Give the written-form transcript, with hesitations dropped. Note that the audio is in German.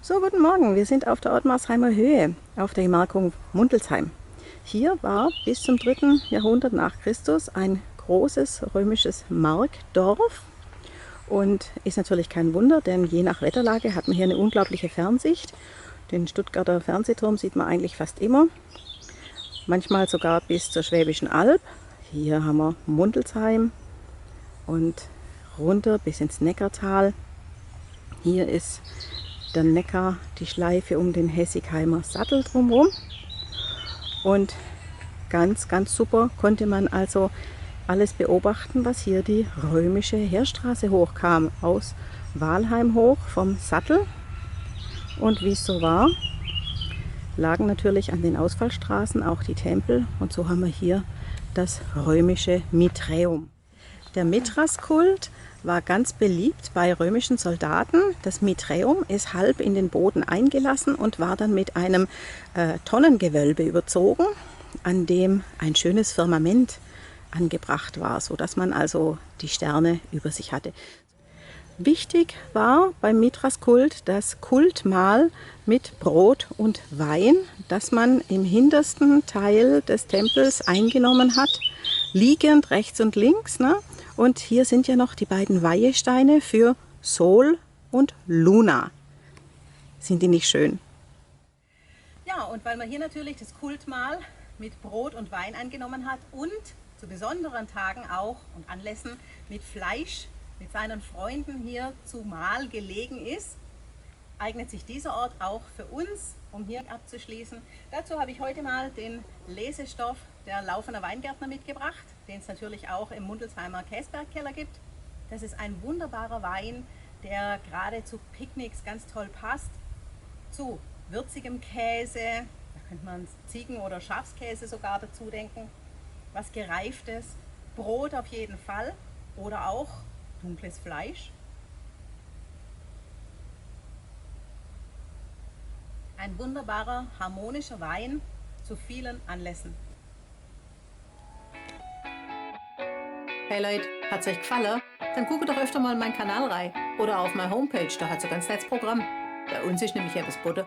So, guten Morgen. Wir sind auf der Ottmarsheimer Höhe, auf der Gemarkung Mundelsheim. Hier war bis zum 3. Jahrhundert nach Christus ein großes römisches Markdorf. Und ist natürlich kein Wunder, denn je nach Wetterlage hat man hier eine unglaubliche Fernsicht. Den Stuttgarter Fernsehturm sieht man eigentlich fast immer. Manchmal sogar bis zur Schwäbischen Alb. Hier haben wir Mundelsheim und runter bis ins Neckartal. Hier ist der Neckar, die Schleife um den Hessigheimer Sattel drumherum. Und ganz super konnte man also alles beobachten, was hier die römische Heerstraße hochkam. Aus Walheim hoch vom Sattel. Und wie es so war, lagen natürlich an den Ausfallstraßen auch die Tempel. Und so haben wir hier das römische Miträum. Der Mithraskult war ganz beliebt bei römischen Soldaten. Das Miträum ist halb in den Boden eingelassen und war dann mit einem Tonnengewölbe überzogen, an dem ein schönes Firmament angebracht war, sodass man also die Sterne über sich hatte. Wichtig war beim Mithraskult das Kultmahl mit Brot und Wein, das man im hintersten Teil des Tempels eingenommen hat, liegend rechts und links. Ne? Und hier sind ja noch die beiden Weihesteine für Sol und Luna. Sind die nicht schön? Ja, und weil man hier natürlich das Kultmahl mit Brot und Wein eingenommen hat und zu besonderen Tagen auch und Anlässen mit Fleisch mit seinen Freunden hier zu Mahl gelegen ist, eignet sich dieser Ort auch für uns, um hier abzuschließen. Dazu habe ich heute mal den Lesestoff der Laufener Weingärtner mitgebracht, den es natürlich auch im Mundelsheimer Käsbergkeller gibt. Das ist ein wunderbarer Wein, der gerade zu Picknicks ganz toll passt, zu würzigem Käse, da könnte man Ziegen- oder Schafskäse sogar dazu denken, was gereiftes, Brot auf jeden Fall oder auch dunkles Fleisch. Ein wunderbarer, harmonischer Wein zu vielen Anlässen. Hey Leute, hat's euch gefallen? Dann guckt doch öfter mal in meinen Kanal rein oder auf meine Homepage, da hat's ein ganz nettes Programm. Bei uns ist nämlich etwas Butter.